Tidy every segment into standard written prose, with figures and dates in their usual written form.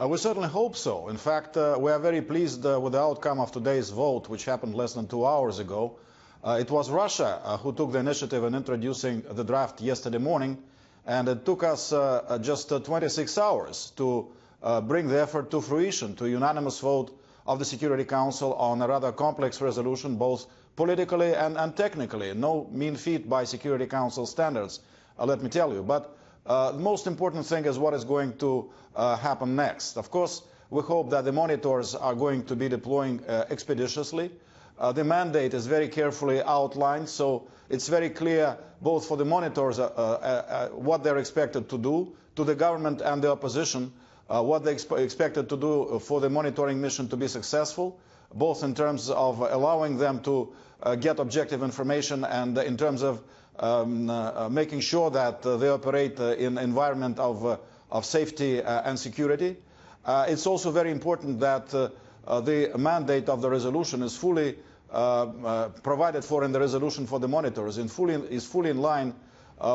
We certainly hope so. In fact, we are very pleased with the outcome of today's vote, which happened less than 2 hours ago. It was Russia who took the initiative in introducing the draft yesterday morning, and it took us just 26 hours to bring the effort to fruition, to a unanimous vote of the Security Council on a rather complex resolution, both politically and technically. No mean feat by Security Council standards, let me tell you. But the most important thing is what is going to happen next. Of course, we hope that the monitors are going to be deploying expeditiously. The mandate is very carefully outlined, so it's very clear both for the monitors what they're expected to do, to the government and the opposition, what they expected to do for the monitoring mission to be successful, both in terms of allowing them to get objective information and in terms of making sure that they operate in an environment of safety and security. It's also very important that the mandate of the resolution is fully provided for in the resolution for the monitors, is fully in line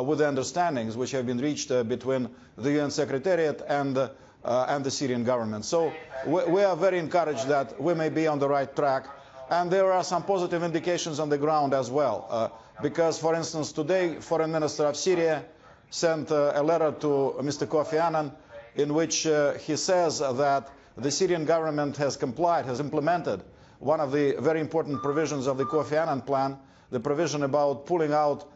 with the understandings which have been reached between the UN Secretariat and the Syrian government. So we are very encouraged that we may be on the right track. And there are some positive indications on the ground as well. Because, for instance, today, Foreign Minister of Syria sent a letter to Mr. Kofi Annan in which he says that the Syrian government has complied, has implemented one of the very important provisions of the Kofi Annan plan, the provision about pulling out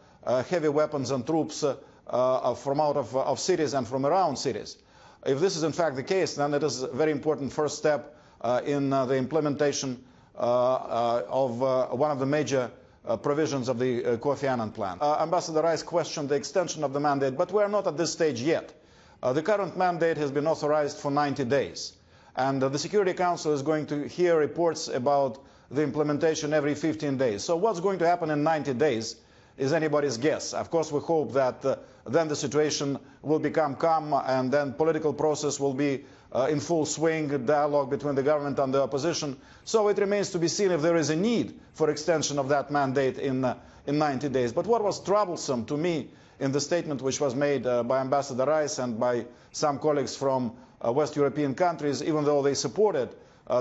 heavy weapons and troops from out of cities and from around cities. If this is in fact the case, then it is a very important first step in the implementation of one of the major provisions of the Kofi Annan plan. Ambassador Rice questioned the extension of the mandate, but we are not at this stage yet. The current mandate has been authorized for 90 days. And the Security Council is going to hear reports about the implementation every 15 days. So what's going to happen in 90 days is anybody's guess. Of course, we hope that then the situation will become calm and then political process will be in full swing, dialogue between the government and the opposition. So it remains to be seen if there is a need for extension of that mandate in 90 days. But what was troublesome to me in the statement which was made by Ambassador Rice and by some colleagues from West European countries, even though they supported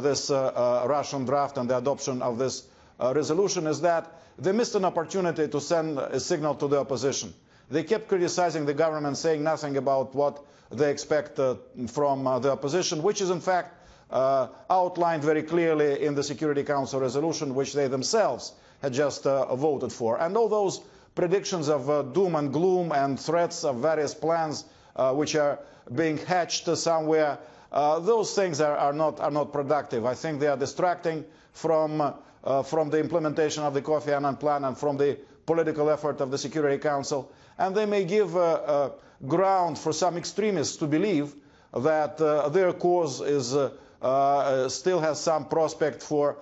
this Russian draft and the adoption of this resolution, is that they missed an opportunity to send a signal to the opposition. They kept criticizing the government, saying nothing about what they expect from the opposition, which is in fact outlined very clearly in the Security Council resolution, which they themselves had just voted for. And all those predictions of doom and gloom and threats of various plans which are being hatched somewhere, those things are not productive. I think they are distracting from the implementation of the Kofi Annan plan and from the political effort of the Security Council, and they may give ground for some extremists to believe that their cause is still has some prospect for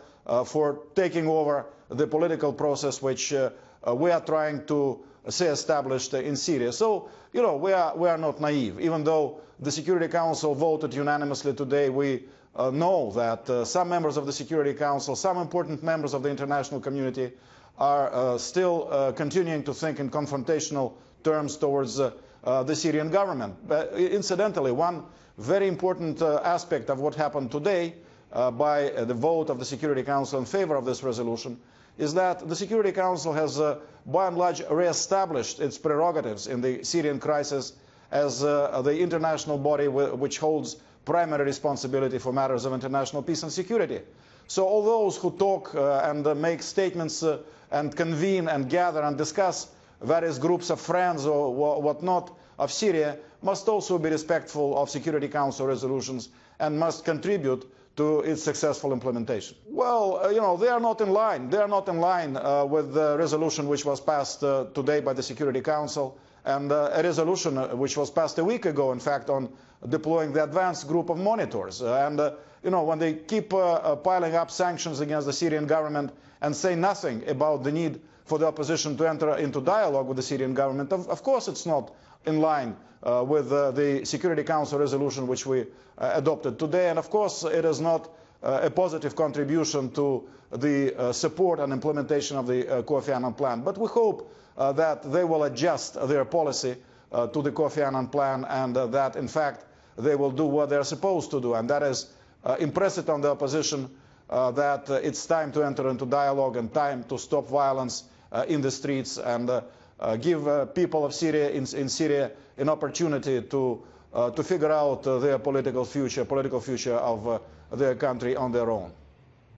taking over the political process which we are trying to see established in Syria. So, you know, we are not naive. Even though the Security Council voted unanimously today, we know that some members of the Security Council, some important members of the international community are still continuing to think in confrontational terms towards the Syrian government. But incidentally, one very important aspect of what happened today by the vote of the Security Council in favor of this resolution is that the Security Council has, by and large, re-established its prerogatives in the Syrian crisis as the international body which holds primary responsibility for matters of international peace and security. So all those who talk and make statements and convene and gather and discuss various groups of friends or whatnot of Syria must also be respectful of Security Council resolutions and must contribute to its successful implementation. Well, you know, they are not in line. They are not in line with the resolution which was passed today by the Security Council, and a resolution which was passed a week ago, in fact, on deploying the advanced group of monitors. You know, when they keep piling up sanctions against the Syrian government and say nothing about the need for the opposition to enter into dialogue with the Syrian government, of course it's not in line with the Security Council resolution which we adopted today, and of course it is not a positive contribution to the support and implementation of the Kofi Annan plan. But we hope that they will adjust their policy to the Kofi Annan plan, and that in fact they will do what they're supposed to do, and that is impress it on the opposition that it's time to enter into dialogue and time to stop violence in the streets and give people of Syria in Syria an opportunity to figure out their political future of their country on their own.